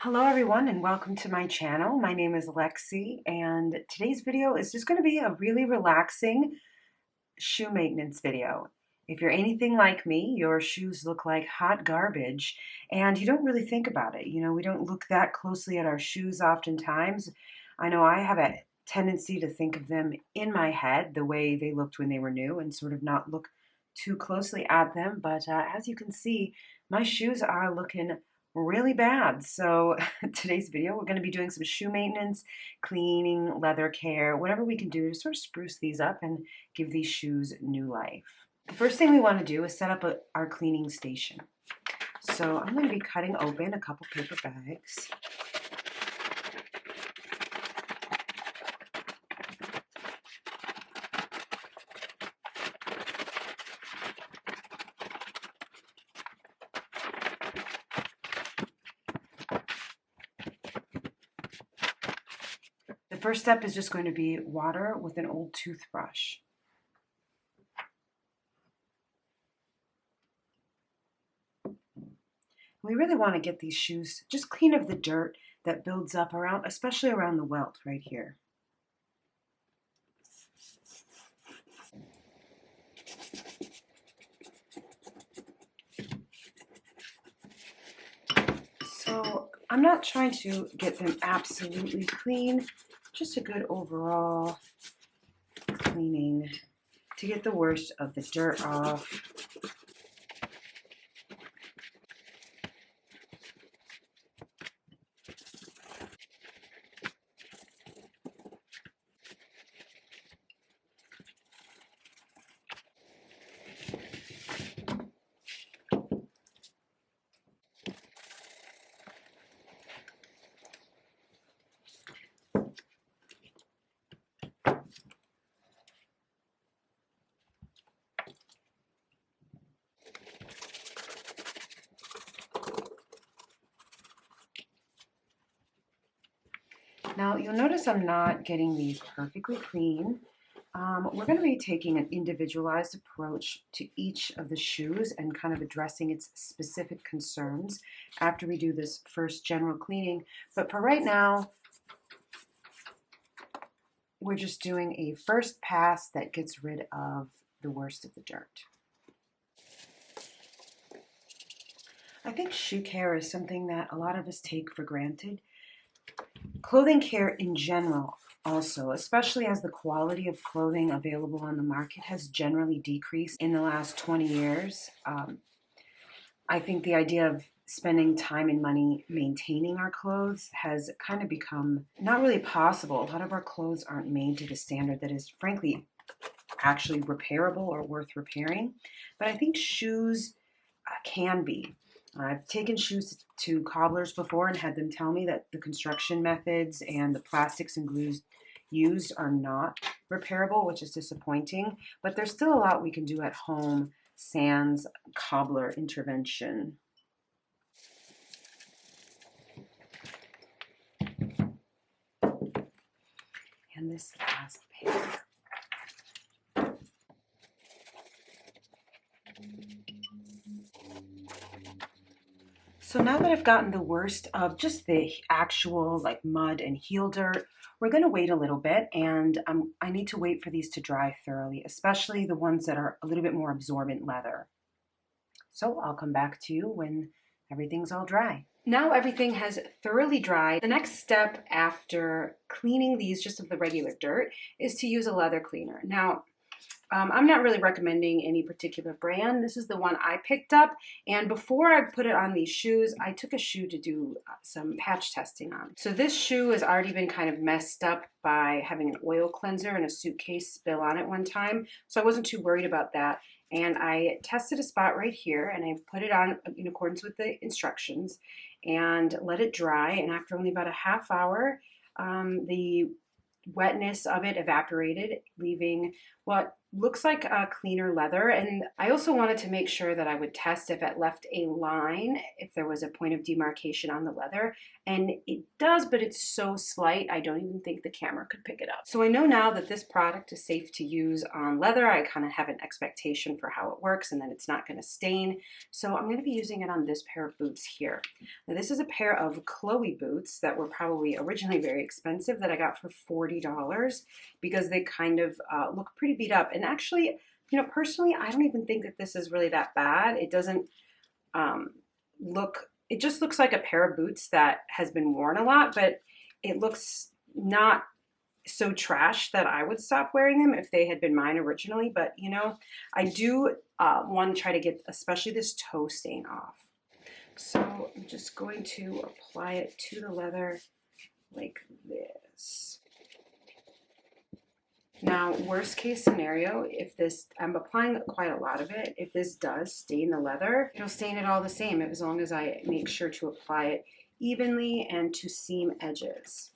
Hello everyone and welcome to my channel. My name is Lexi and today's video is just going to be a really relaxing shoe maintenance video. If you're anything like me, your shoes look like hot garbage and you don't really think about it. We don't look that closely at our shoes oftentimes. I know I have a tendency to think of them in my head the way they looked when they were new and sort of not look too closely at them. But as you can see, my shoes are looking really bad. So today's video, we're going to be doing some shoe maintenance, cleaning, leather care, whatever we can do to sort of spruce these up and give these shoes new life. The first thing we want to do is set up our cleaning station. So I'm going to be cutting open a couple paper bags. The first step is just going to be water with an old toothbrush. We really want to get these shoes just clean of the dirt that builds up around, especially around the welt right here. So I'm not trying to get them absolutely clean, just a good overall cleaning to get the worst of the dirt off. Now you'll notice I'm not getting these perfectly clean. We're going to be taking an individualized approach to each of the shoes and kind of addressing its specific concerns after we do this first general cleaning. But for right now, we're just doing a first pass that gets rid of the worst of the dirt. I think shoe care is something that a lot of us take for granted. Clothing care in general also, especially as the quality of clothing available on the market has generally decreased in the last 20 years. I think the idea of spending time and money maintaining our clothes has kind of become not really possible. A lot of our clothes aren't made to the standard that is, frankly, actually repairable or worth repairing. But I think shoes can be. I've taken shoes to cobblers before and had them tell me that the construction methods and the plastics and glues used are not repairable, which is disappointing, but there's still a lot we can do at home sans cobbler intervention. And this last pair. So now that I've gotten the worst of just the actual like mud and heel dirt, we're going to wait a little bit, and I need to wait for these to dry thoroughly, especially the ones that are a little bit more absorbent leather. So I'll come back to you when everything's all dry. Now everything has thoroughly dried. The next step after cleaning these just of the regular dirt is to use a leather cleaner. Now, I'm not really recommending any particular brand. This is the one I picked up, and before I put it on these shoes, I took a shoe to do some patch testing on. So this shoe has already been kind of messed up by having an oil cleanser and a suitcase spill on it one time, so I wasn't too worried about that. And I tested a spot right here, and I put it on in accordance with the instructions and let it dry, and after only about a half hour, the wetness of it evaporated, leaving what looks like a cleaner leather. And I also wanted to make sure that I would test if it left a line, if there was a point of demarcation on the leather. And it does, but it's so slight, I don't even think the camera could pick it up. So I know now that this product is safe to use on leather. I kind of have an expectation for how it works and that it's not going to stain. So I'm going to be using it on this pair of boots here. Now this is a pair of Chloe boots that were probably originally very expensive that I got for $40 because they kind of look pretty beat up. And actually, you know, personally, I don't even think that this is really that bad. It doesn't it just looks like a pair of boots that has been worn a lot, but it looks not so trash that I would stop wearing them if they had been mine originally. But, you know, I do want to try to get especially this toe stain off. So I'm just going to apply it to the leather like this. Now, worst case scenario, if this, I'm applying quite a lot of it, if this does stain the leather, it'll stain it all the same as long as I make sure to apply it evenly and to seam edges.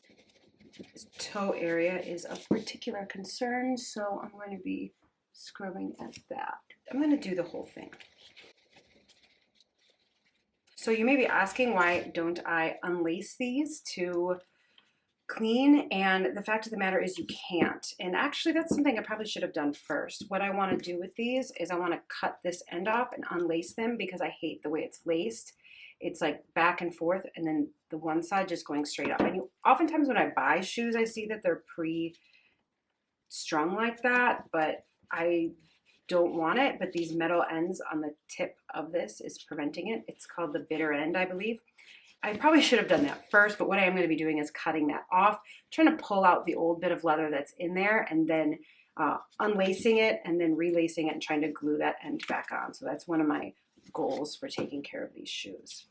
This toe area is of particular concern, so I'm going to be scrubbing at that. I'm going to do the whole thing. So you may be asking, why don't I unlace these to clean? And the fact of the matter is you can't. And actually that's something I probably should have done first. What I want to do with these is I want to cut this end off and unlace them because I hate the way it's laced. It's like back and forth and then the one side just going straight up. And oftentimes when I buy shoes, I see that they're pre-strung like that, but I don't want it. But these metal ends on the tip of this is preventing it. It's called the bitter end, I believe. I probably should have done that first, but what I am going to be doing is cutting that off, trying to pull out the old bit of leather that's in there, and then unlacing it and then relacing it and trying to glue that end back on. So that's one of my goals for taking care of these shoes.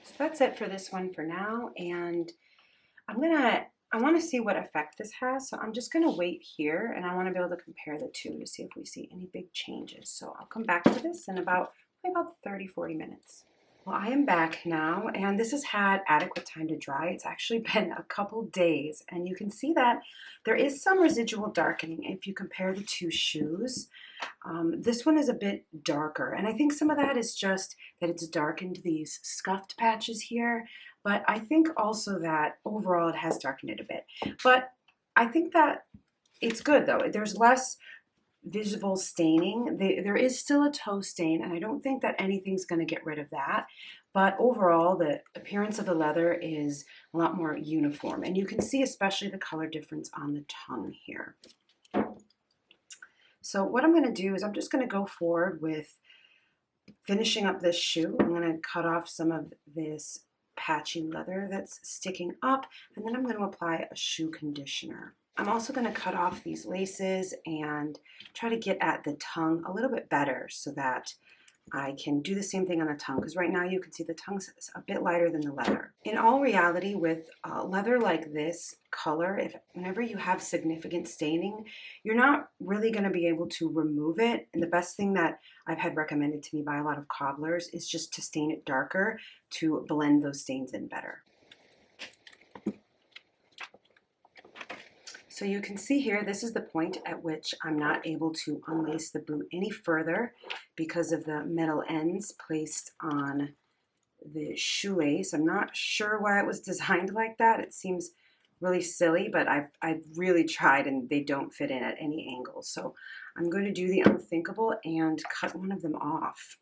So that's it for this one for now, and I want to see what effect this has. So I'm just going to wait here, and I want to be able to compare the two to see if we see any big changes. So I'll come back to this in about 30-40 minutes. Well, I am back now, and this has had adequate time to dry. It's actually been a couple days, and you can see that there is some residual darkening if you compare the two shoes. This one is a bit darker, and I think some of that is just that it's darkened these scuffed patches here, but I think also that overall it has darkened it a bit. But I think that it's good, though. There's less visible staining. There is still a toe stain, and I don't think that anything's going to get rid of that. But overall, the appearance of the leather is a lot more uniform, and you can see especially the color difference on the tongue here. So what I'm going to do is I'm just going to go forward with finishing up this shoe. I'm going to cut off some of this patchy leather that's sticking up, and then I'm going to apply a shoe conditioner. I'm also going to cut off these laces and try to get at the tongue a little bit better so that I can do the same thing on the tongue, because right now you can see the tongue's a bit lighter than the leather. In all reality, with leather like this color, whenever you have significant staining, you're not really going to be able to remove it. And the best thing that I've had recommended to me by a lot of cobblers is just to stain it darker to blend those stains in better. So you can see here, this is the point at which I'm not able to unlace the boot any further because of the metal ends placed on the shoelace. I'm not sure why it was designed like that. It seems really silly, but I've really tried and they don't fit in at any angle. So I'm going to do the unthinkable and cut one of them off.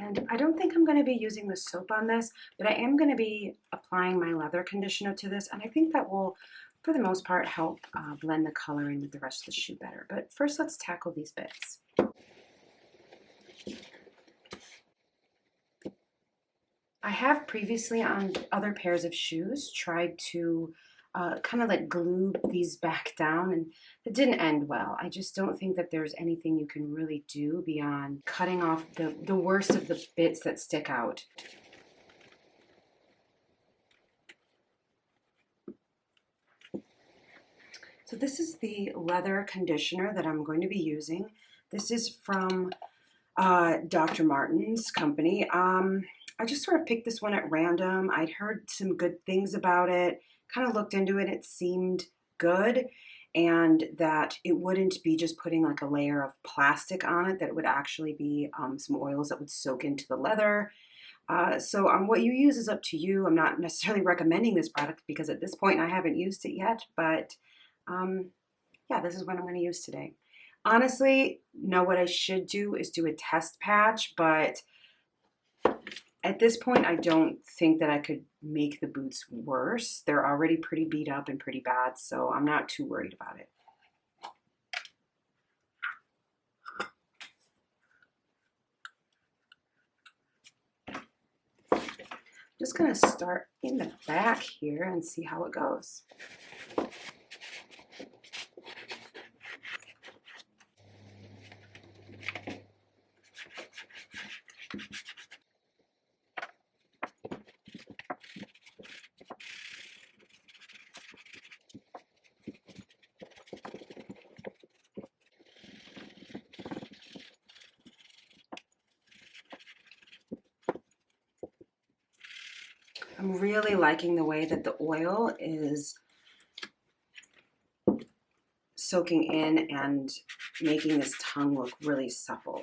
And I don't think I'm going to be using the soap on this, but I am going to be applying my leather conditioner to this, and I think that will, for the most part, help blend the color in with the rest of the shoe better. But first, let's tackle these bits. I have previously on other pairs of shoes tried to kind of like glue these back down, and it didn't end well. I just don't think that there's anything you can really do beyond cutting off the worst of the bits that stick out. So this is the leather conditioner that I'm going to be using. This is from Dr. Martin's company. I just sort of picked this one at random. I'd heard some good things about it, kind of looked into it. It seemed good, and that it wouldn't be just putting like a layer of plastic on it, that it would actually be some oils that would soak into the leather. So what you use is up to you. I'm not necessarily recommending this product because at this point I haven't used it yet, but yeah, this is what I'm going to use today. Honestly, no, what I should do is do a test patch, but at this point I don't think that I could make the boots worse. They're already pretty beat up and pretty bad, so I'm not too worried about it. Just going to start in the back here and see how it goes. I'm really liking the way that the oil is soaking in and making this tongue look really supple.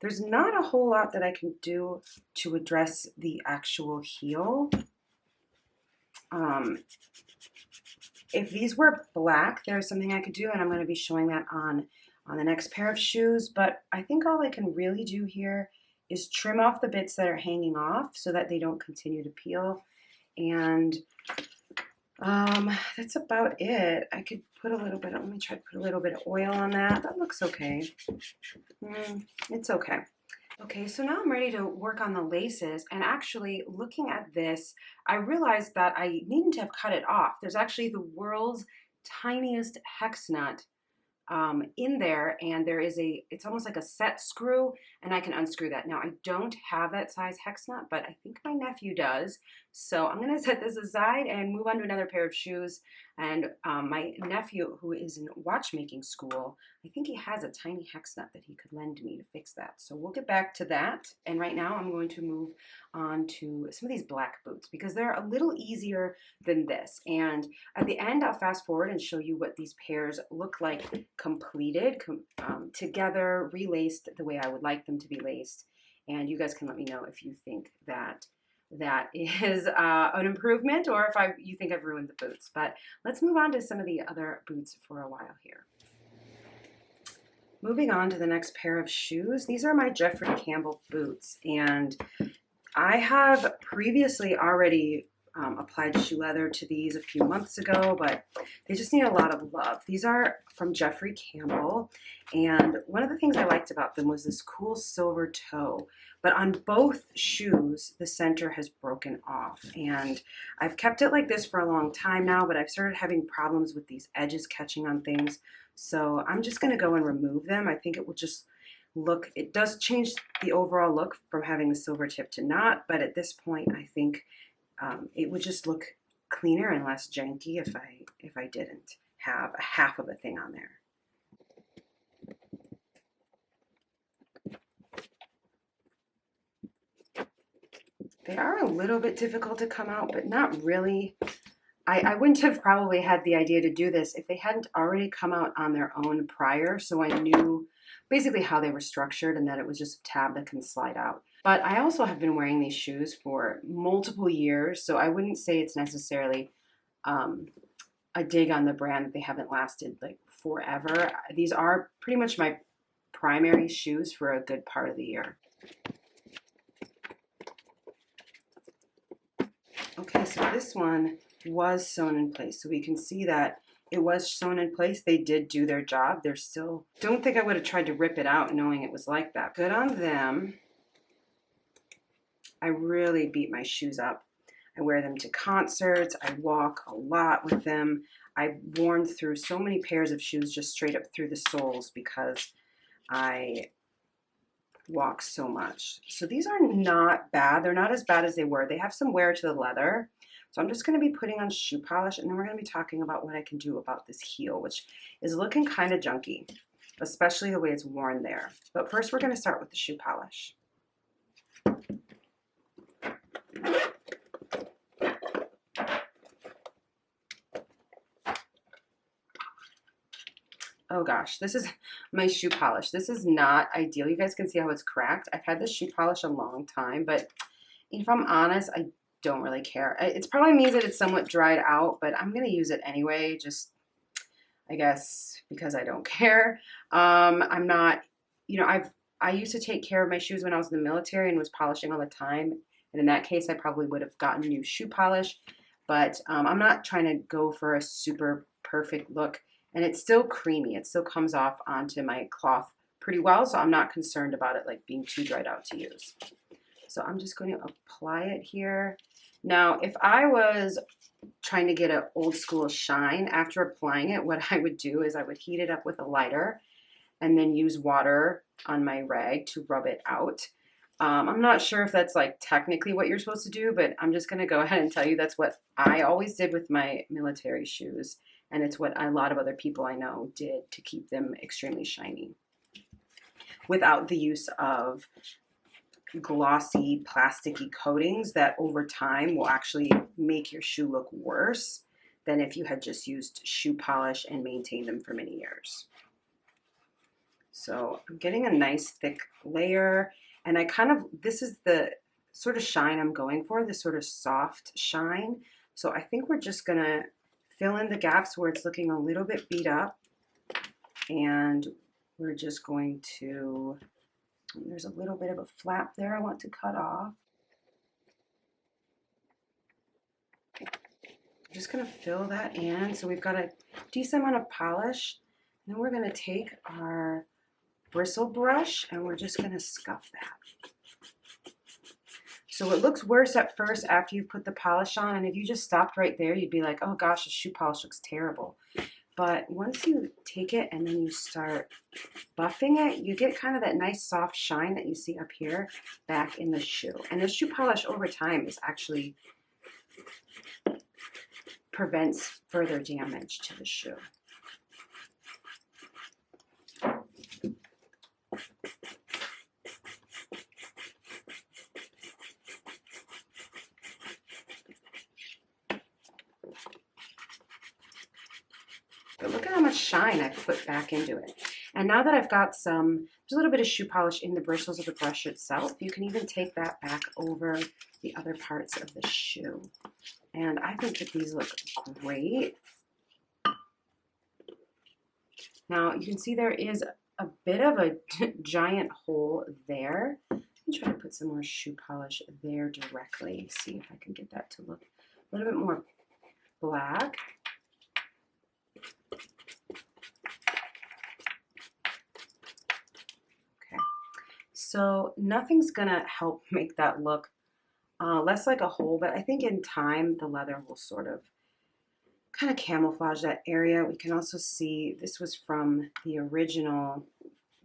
There's not a whole lot that I can do to address the actual heel. If these were black, there's something I could do, and I'm going to be showing that on the next pair of shoes, but I think all I can really do here is trim off the bits that are hanging off so that they don't continue to peel, and that's about it. I could put a little bit, let me try to put a little bit of oil on that. That looks okay. It's okay. Okay, so now I'm ready to work on the laces, and actually looking at this, I realized that I needn't have cut it off. There's actually the world's tiniest hex nut in there, and there is it's almost like a set screw, and I can unscrew that. Now I don't have that size hex nut, but I think my nephew does. So I'm gonna set this aside and move on to another pair of shoes. And my nephew, who is in watchmaking school, I think he has a tiny hex nut that he could lend me to fix that. So we'll get back to that. And right now I'm going to move on to some of these black boots because they're a little easier than this. And at the end, I'll fast forward and show you what these pairs look like completed, together, relaced the way I would like them to be laced. And you guys can let me know if you think that is an improvement, or if you think I've ruined the boots. But let's move on to some of the other boots for a while here. Moving on to the next pair of shoes. These are my Jeffrey Campbell boots, and I have previously already applied shoe leather to these a few months ago, but they just need a lot of love. These are from Jeffrey Campbell, and one of the things I liked about them was this cool silver toe. But on both shoes, the center has broken off, and I've kept it like this for a long time now, but I've started having problems with these edges catching on things. So I'm just going to go and remove them. I think it will just look, it does change the overall look from having the silver tip to not, but at this point I think it would just look cleaner and less janky if I didn't have a half of a thing on there. They are a little bit difficult to come out, but not really. I wouldn't have probably had the idea to do this if they hadn't already come out on their own prior, so I knew basically how they were structured and that it was just a tab that can slide out. But I also have been wearing these shoes for multiple years, so I wouldn't say it's necessarily a dig on the brand that they haven't lasted like forever. These are pretty much my primary shoes for a good part of the year. Okay, so this one was sewn in place, so we can see that it was sewn in place. They did do their job. They're still, don't think I would have tried to rip it out knowing it was like that. Good on them. I really beat my shoes up. I wear them to concerts. I walk a lot with them. I've worn through so many pairs of shoes just straight up through the soles because I walk so much. So these are not bad. They're not as bad as they were. They have some wear to the leather. So I'm just going to be putting on shoe polish, and then we're going to be talking about what I can do about this heel, which is looking kind of junky, especially the way it's worn there. But first we're going to start with the shoe polish. Oh gosh, this is my shoe polish. This is not ideal. You guys can see how it's cracked. I've had this shoe polish a long time, but if I'm honest, I don't really care. It probably means that it's somewhat dried out, but I'm going to use it anyway, just, I guess, because I don't care. I'm not, you know, I used to take care of my shoes when I was in the military and was polishing all the time. And in that case, I probably would have gotten new shoe polish, but I'm not trying to go for a super perfect look. And it's still creamy. It still comes off onto my cloth pretty well, so I'm not concerned about it like being too dried out to use. So I'm just going to apply it here. Now, if I was trying to get an old school shine after applying it, what I would do is I would heat it up with a lighter and then use water on my rag to rub it out. I'm not sure if that's like technically what you're supposed to do, but I'm just going to go ahead and tell you that's what I always did with my military shoes. And it's what a lot of other people I know did to keep them extremely shiny without the use of glossy, plasticky coatings that over time will actually make your shoe look worse than if you had just used shoe polish and maintained them for many years. So I'm getting a nice thick layer, and this is the sort of shine I'm going for, this sort of soft shine. So I think we're just gonna fill in the gaps where it's looking a little bit beat up, and we're just going to, there's a little bit of a flap there I want to cut off. I'm just going to fill that in. So we've got a decent amount of polish. And then we're going to take our bristle brush and we're just going to scuff that. So it looks worse at first after you've put the polish on, and if you just stopped right there, you'd be like, oh gosh, the shoe polish looks terrible. But once you take it and then you start buffing it, you get kind of that nice soft shine that you see up here back in the shoe. And the shoe polish over time is actually prevents further damage to the shoe. But look at how much shine I've put back into it. And now that I've got there's a little bit of shoe polish in the bristles of the brush itself, you can even take that back over the other parts of the shoe. And I think that these look great. Now you can see there is a bit of a giant hole there. Let me try to put some more shoe polish there directly. See if I can get that to look a little bit more black. So nothing's gonna help make that look less like a hole, but I think in time the leather will sort of kind of camouflage that area. We can also see this was from the original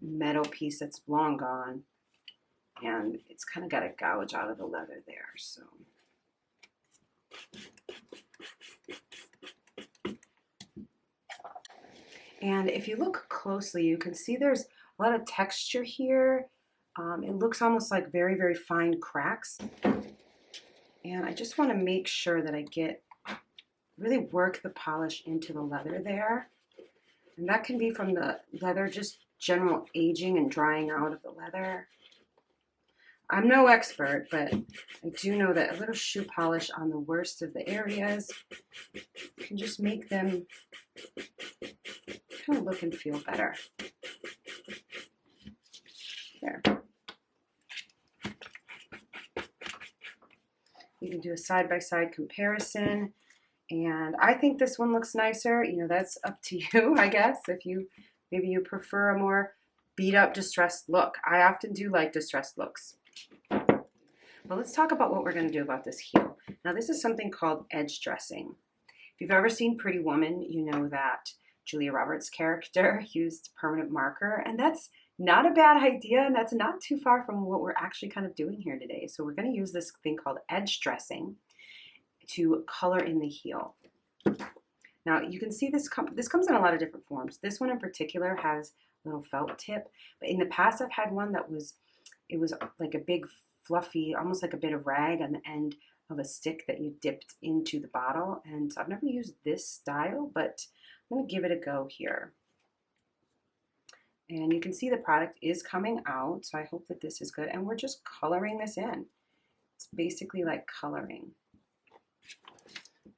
metal piece that's long gone, and it's kind of got a gouge out of the leather there. So and if you look closely, you can see there's a lot of texture here. It looks almost like very, very fine cracks. And I just want to make sure that I really work the polish into the leather there. And that can be from the leather, just general aging and drying out of the leather. I'm no expert, but I do know that a little shoe polish on the worst of the areas can just make them kind of look and feel better. There. You can do a side-by-side comparison, and I think this one looks nicer. You know, that's up to you, I guess, if maybe you prefer a more beat-up, distressed look. I often do like distressed looks. But let's talk about what we're going to do about this heel. Now, this is something called edge dressing. If you've ever seen Pretty Woman, you know that Julia Roberts' character used permanent marker, and that's Not a bad idea, and that's not too far from what we're actually kind of doing here today. So we're going to use this thing called edge dressing to color in the heel. Now you can see this comes in a lot of different forms. This one in particular has a little felt tip, but in the past I've had one that was like a big fluffy, almost like a bit of rag on the end of a stick that you dipped into the bottle. And so I've never used this style, but I'm going to give it a go here. And you can see the product is coming out, so I hope that this is good. And we're just coloring this in. It's basically like coloring.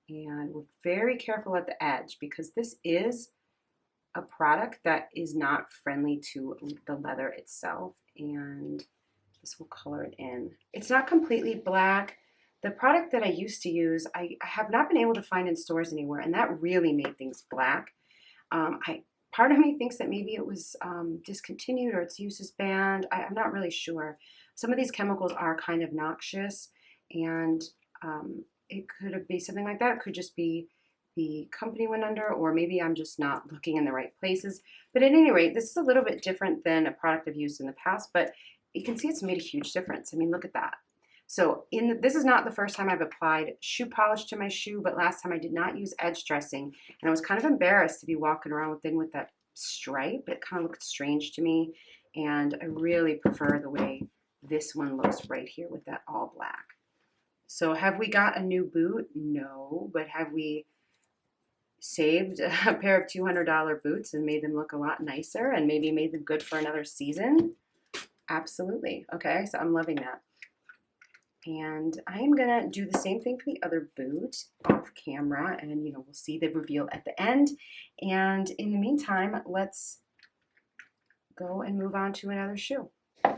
And we're very careful at the edge because this is a product that is not friendly to the leather itself. And this will color it in. It's not completely black. The product that I used to use, I have not been able to find in stores anywhere, and that really made things black. Part of me thinks that maybe it was discontinued or its use is banned. I'm not really sure. Some of these chemicals are kind of noxious, and it could be something like that. It could just be the company went under, or maybe I'm just not looking in the right places. But at any rate, this is a little bit different than a product I've used in the past, but you can see it's made a huge difference. I mean, look at that. So this is not the first time I've applied shoe polish to my shoe, but last time I did not use edge dressing, and I was kind of embarrassed to be walking around with that stripe. It kind of looked strange to me, and I really prefer the way this one looks right here with that all black. So have we got a new boot? No, but have we saved a pair of $200 boots and made them look a lot nicer and maybe made them good for another season? Absolutely. Okay, so I'm loving that. And I'm gonna do the same thing for the other boot off camera, and we'll see the reveal at the end. And in the meantime, let's go and move on to another shoe. Can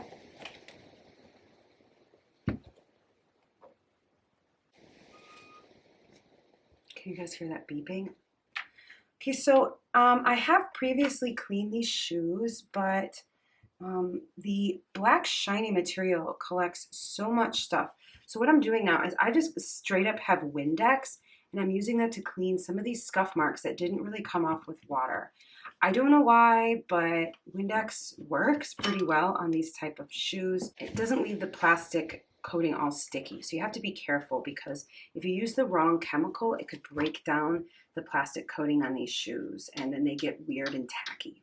you guys hear that beeping? Okay, so I have previously cleaned these shoes, but the black shiny material collects so much stuff. So what I'm doing now is I just straight up have Windex, and I'm using that to clean some of these scuff marks that didn't really come off with water. I don't know why, but Windex works pretty well on these type of shoes. It doesn't leave the plastic coating all sticky, so you have to be careful because if you use the wrong chemical, it could break down the plastic coating on these shoes, and then they get weird and tacky.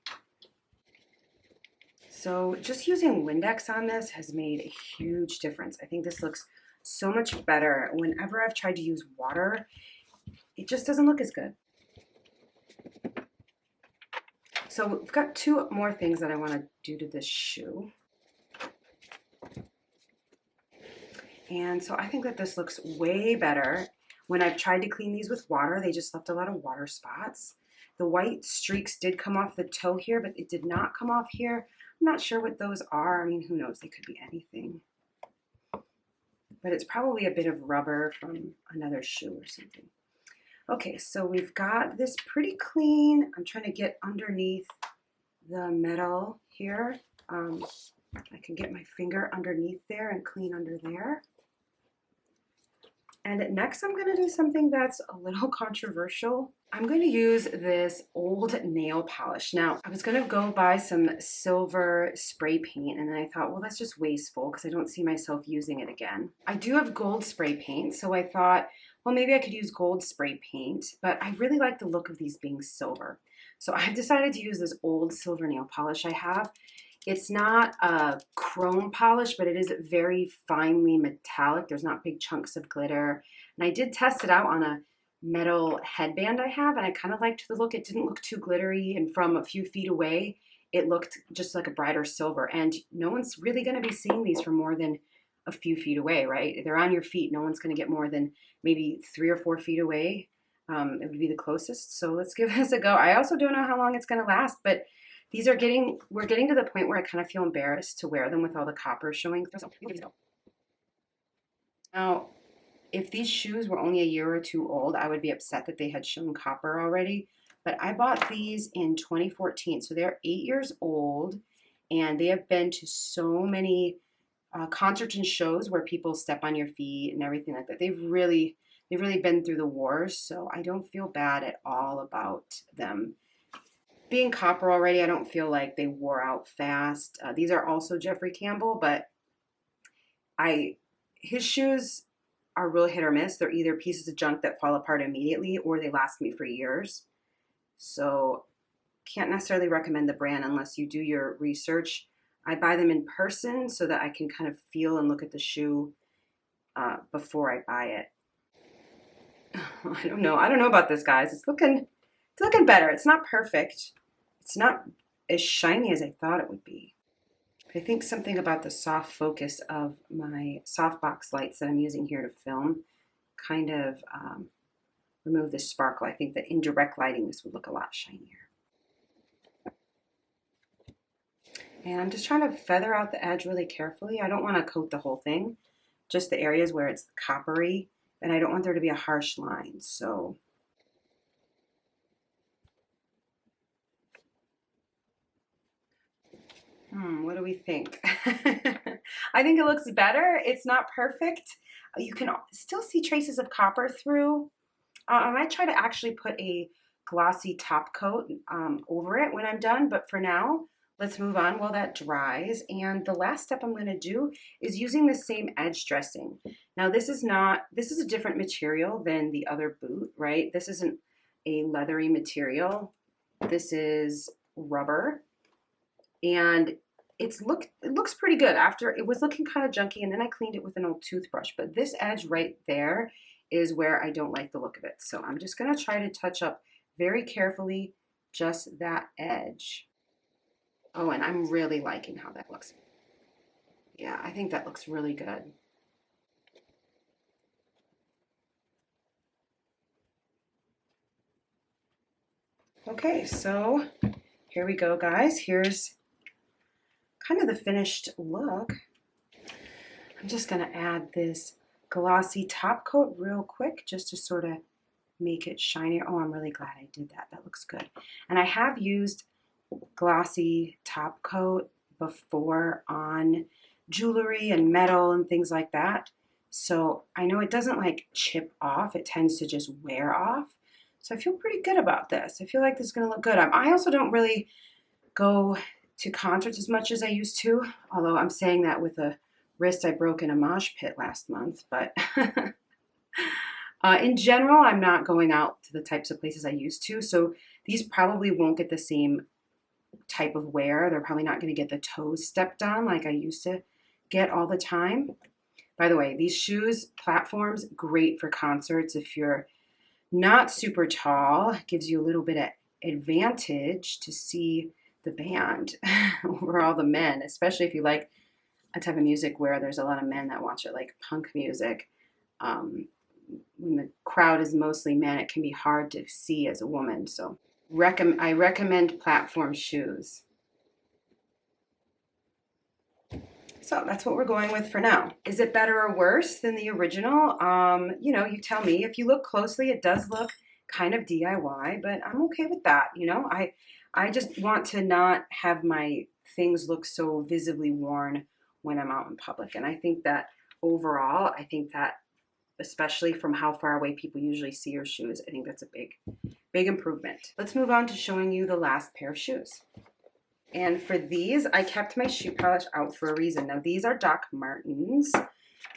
So just using Windex on this has made a huge difference. I think this looks so much better. Whenever I've tried to use water, it just doesn't look as good. So we've got two more things that I want to do to this shoe. And so I think that this looks way better. When I've tried to clean these with water, they just left a lot of water spots. The white streaks did come off the toe here, but it did not come off here. I'm not sure what those are. I mean, who knows? They could be anything. But it's probably a bit of rubber from another shoe or something. Okay, so we've got this pretty clean. I'm trying to get underneath the metal here. I can get my finger underneath there and clean under there. And next I'm going to do something that's a little controversial. I'm going to use this old nail polish. Now, I was going to go buy some silver spray paint, and then I thought, well, that's just wasteful because I don't see myself using it again. I do have gold spray paint, so I thought, well, maybe I could use gold spray paint, but I really like the look of these being silver. So I've decided to use this old silver nail polish I have. It's not a chrome polish, but it is very finely metallic. There's not big chunks of glitter. And I did test it out on a metal headband I have, and I kind of liked the look. It didn't look too glittery, and from a few feet away, it looked just like a brighter silver. And no one's really going to be seeing these from more than a few feet away, right? They're on your feet. No one's going to get more than maybe 3 or 4 feet away. It would be the closest. So let's give this a go. I also don't know how long it's going to last, but we're getting to the point where I kind of feel embarrassed to wear them with all the copper showing through. Now, if these shoes were only a year or two old, I would be upset that they had shown copper already. But I bought these in 2014, so they're 8 years old, and they have been to so many concerts and shows where people step on your feet and everything like that. They've really been through the wars, so I don't feel bad at all about them. Being copper already, I don't feel like they wore out fast. These are also Jeffrey Campbell, but his shoes are really hit or miss. They're either pieces of junk that fall apart immediately or they last me for years. So can't necessarily recommend the brand unless you do your research. I buy them in person so that I can kind of feel and look at the shoe before I buy it. I don't know. I don't know about this, guys. It's looking better. It's not perfect. It's not as shiny as I thought it would be. I think something about the soft focus of my softbox lights that I'm using here to film kind of remove the sparkle. I think that in direct lighting this would look a lot shinier. And I'm just trying to feather out the edge really carefully. I don't want to coat the whole thing, just the areas where it's coppery, and I don't want there to be a harsh line. So what do we think? I think it looks better. It's not perfect. You can still see traces of copper through. I might try to actually put a glossy top coat over it when I'm done, but for now, let's move on while that dries. And the last step I'm going to do is using the same edge dressing. Now this is a different material than the other boot, right? This isn't a leathery material. This is rubber. And it looks pretty good. After it was looking kind of junky, and then I cleaned it with an old toothbrush. But this edge right there is where I don't like the look of it. So I'm just going to try to touch up very carefully just that edge. Oh, and I'm really liking how that looks. Yeah, I think that looks really good. Okay, so here we go, guys. Here's kind of the finished look. I'm just going to add this glossy top coat real quick just to sort of make it shinier. Oh, I'm really glad I did that. That looks good. And I have used glossy top coat before on jewelry and metal and things like that. So I know it doesn't like chip off. It tends to just wear off. So I feel pretty good about this. I feel like this is going to look good. I also don't really go to concerts as much as I used to, although I'm saying that with a wrist I broke in a mosh pit last month. But in general, I'm not going out to the types of places I used to, so these probably won't get the same type of wear. They're probably not going to get the toes stepped on like I used to get all the time. By the way, these shoes, platforms, great for concerts. If you're not super tall, gives you a little bit of advantage to see the band over all the men, especially if you like a type of music where there's a lot of men that watch it, like punk music. When the crowd is mostly men, it can be hard to see as a woman. So I recommend platform shoes. So that's what we're going with for now. Is it better or worse than the original? You know, you tell me. If you look closely, it does look kind of DIY, but I'm okay with that. You know, I just want to not have my things look so visibly worn when I'm out in public. And I think that overall, especially from how far away people usually see your shoes, I think that's a big improvement. Let's move on to showing you the last pair of shoes. And for these, I kept my shoe polish out for a reason. Now, these are Doc Martens,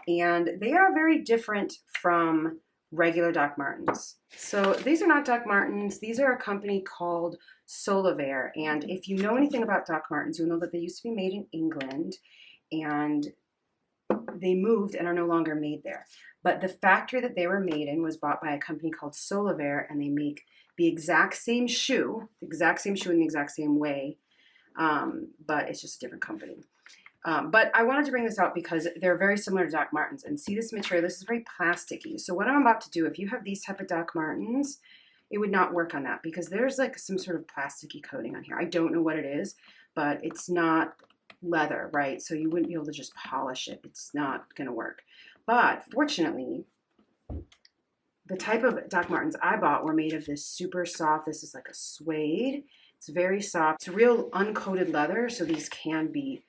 and they are very different from regular Doc Martens. So these are not Doc Martens. These are a company called Solivare. And if you know anything about Doc Martens, you'll know that they used to be made in England, and they moved and are no longer made there. But the factory that they were made in was bought by a company called Solivare, and they make the exact same shoe in the exact same way, but it's just a different company. But I wanted to bring this out because they're very similar to Doc Martens. And see this material, this is very plasticky. So what I'm about to do, if you have these type of Doc Martens, it would not work on that because there's like some sort of plasticky coating on here. I don't know what it is, but it's not leather, right? So you wouldn't be able to just polish it. It's not going to work. But fortunately, the type of Doc Martens I bought were made of this super soft, this is like a suede. It's very soft. It's a real uncoated leather, so these can be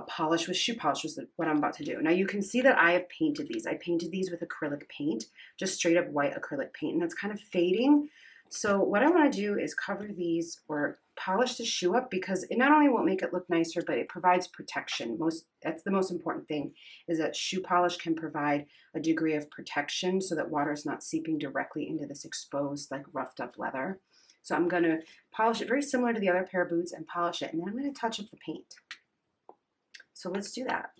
polished with shoe polish, which is what I'm about to do. Now you can see that I have painted these. I painted these with acrylic paint, just straight up white acrylic paint, and that's kind of fading. So what I want to do is cover these or polish the shoe up, because it not only won't make it look nicer, but it provides protection. That's the most important thing, is that shoe polish can provide a degree of protection so that water is not seeping directly into this exposed, like roughed up leather. So I'm going to polish it very similar to the other pair of boots and polish it, and then I'm going to touch up the paint. So let's do that.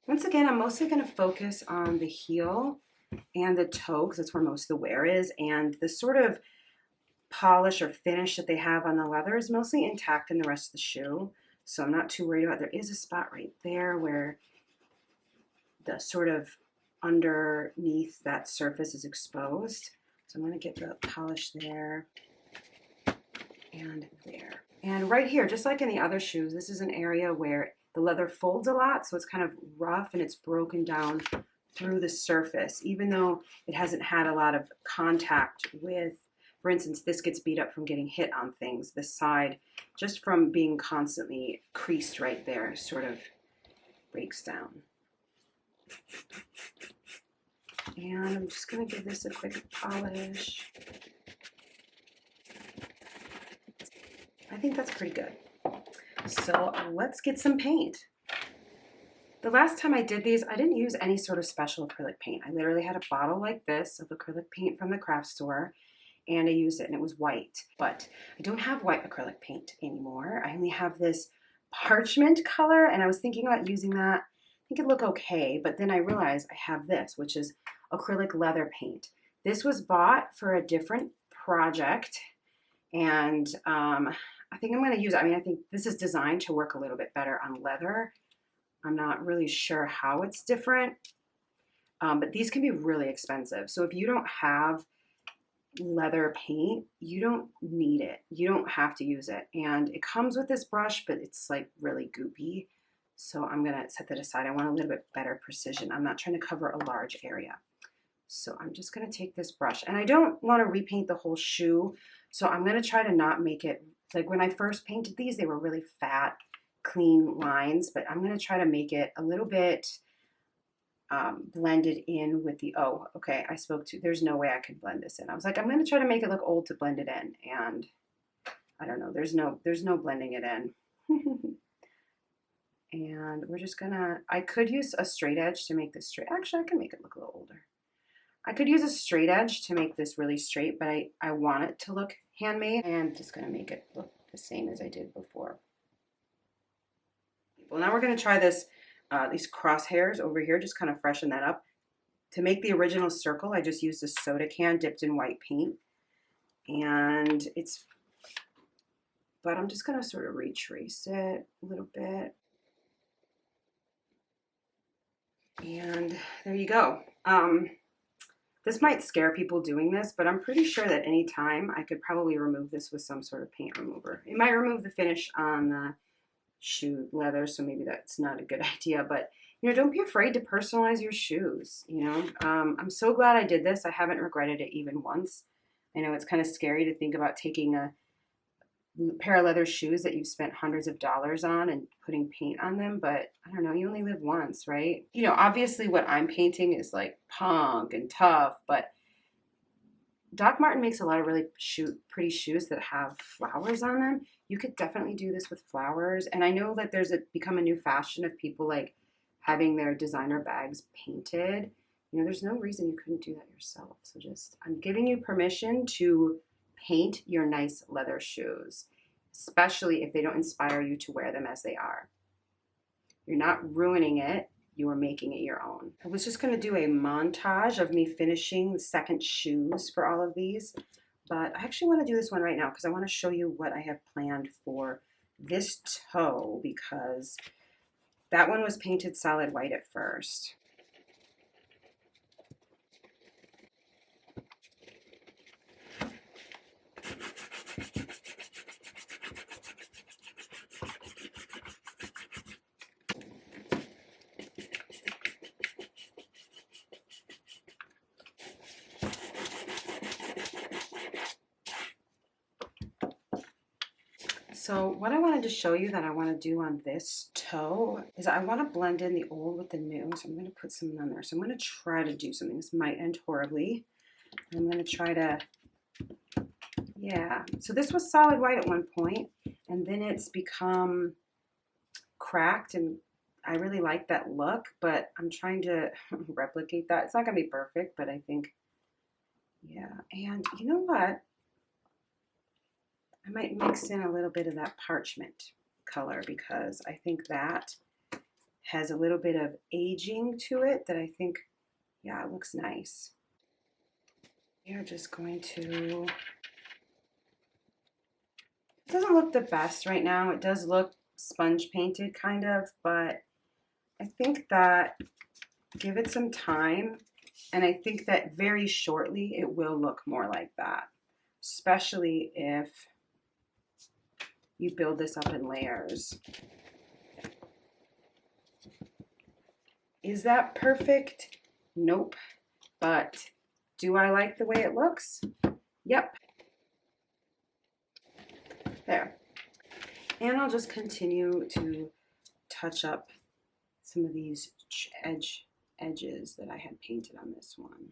Once again, I'm mostly going to focus on the heel and the toe, because that's where most of the wear is, and the sort of polish or finish that they have on the leather is mostly intact in the rest of the shoe, so I'm not too worried about it. There is a spot right there where the sort of underneath that surface is exposed, so I'm going to get the polish there and there. And right here, just like in the other shoes, this is an area where the leather folds a lot, so it's kind of rough and it's broken down through the surface, even though it hasn't had a lot of contact with, for instance, this gets beat up from getting hit on things. This side, just from being constantly creased right there, sort of breaks down. And I'm just going to give this a quick polish. I think that's pretty good. So let's get some paint. The last time I did these, I didn't use any sort of special acrylic paint. I literally had a bottle like this of acrylic paint from the craft store, and I used it and it was white. But I don't have white acrylic paint anymore. I only have this parchment color, and I was thinking about using that. I think it'd look okay, but then I realized I have this, which is acrylic leather paint. This was bought for a different project, and I think I'm going to use it. I mean, I think this is designed to work a little bit better on leather. I'm not really sure how it's different, but these can be really expensive. So if you don't have leather paint, you don't need it. You don't have to use it. And it comes with this brush, but it's like really goopy. So I'm going to set that aside. I want a little bit better precision. I'm not trying to cover a large area. So I'm just going to take this brush, and I don't want to repaint the whole shoe. So I'm going to try to not make it, like when I first painted these, they were really fat, clean lines, but I'm going to try to make it a little bit blended in with the, oh, okay, there's no way I could blend this in. I was like, I'm going to try to make it look old to blend it in, and I don't know, there's no blending it in. And we're just gonna, I could use a straight edge to make this straight. Actually, I can make it look a little older. I could use a straight edge to make this really straight, but I want it to look handmade, and I'm just gonna make it look the same as I did before. Well, now we're gonna try this, these crosshairs over here, just kind of freshen that up. To make the original circle, I just used a soda can dipped in white paint, and but I'm just gonna sort of retrace it a little bit. And there you go. This might scare people doing this, but I'm pretty sure that any time I could probably remove this with some sort of paint remover. It might remove the finish on the shoe leather, so maybe that's not a good idea, but you know, don't be afraid to personalize your shoes. You know, I'm so glad I did this. I haven't regretted it even once. I know it's kind of scary to think about taking a pair of leather shoes that you've spent hundreds of dollars on and putting paint on them, but I don't know, you only live once, right? You know, obviously what I'm painting is like punk and tough, but Doc Martin makes a lot of really pretty shoes that have flowers on them. You could definitely do this with flowers, and I know that there's become a new fashion of people like having their designer bags painted. You know, there's no reason you couldn't do that yourself. So I'm giving you permission to paint your nice leather shoes, especially if they don't inspire you to wear them as they are. You're not ruining it, you are making it your own. I was just gonna do a montage of me finishing the second shoes for all of these, but I actually wanna do this one right now because I wanna show you what I have planned for this toe, because that one was painted solid white at first. So what I wanted to show you that I want to do on this toe is I want to blend in the old with the new. So I'm going to put some on there. So I'm going to try to do something. This might end horribly, I'm going to try to, yeah. So this was solid white at one point, and then it's become cracked, and I really like that look, but I'm trying to replicate that. It's not going to be perfect, but I think, yeah. And you know what? I might mix in a little bit of that parchment color because I think that has a little bit of aging to it that I think, yeah, it looks nice. We are just going to, it doesn't look the best right now. It does look sponge painted kind of, but I think that give it some time, and I think that very shortly it will look more like that, especially if you build this up in layers. Is that perfect? Nope. But do I like the way it looks? Yep. There. And I'll just continue to touch up some of these edges that I had painted on this one.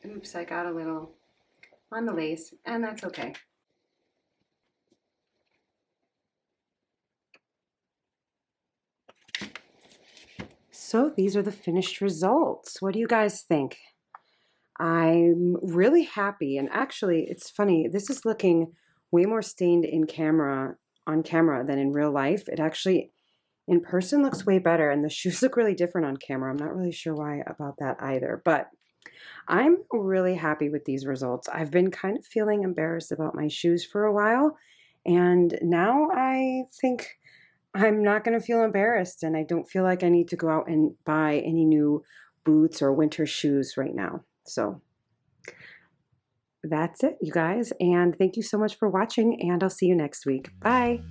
Oops, I got a little on the lace, and that's okay. So these are the finished results. What do you guys think? I'm really happy, and actually it's funny, this is looking way more stained on camera than in real life. It actually in person looks way better, and the shoes look really different on camera. I'm not really sure why about that either, but I'm really happy with these results. I've been kind of feeling embarrassed about my shoes for a while, and now I think I'm not going to feel embarrassed, and I don't feel like I need to go out and buy any new boots or winter shoes right now. So that's it, you guys, and thank you so much for watching, and I'll see you next week. Bye!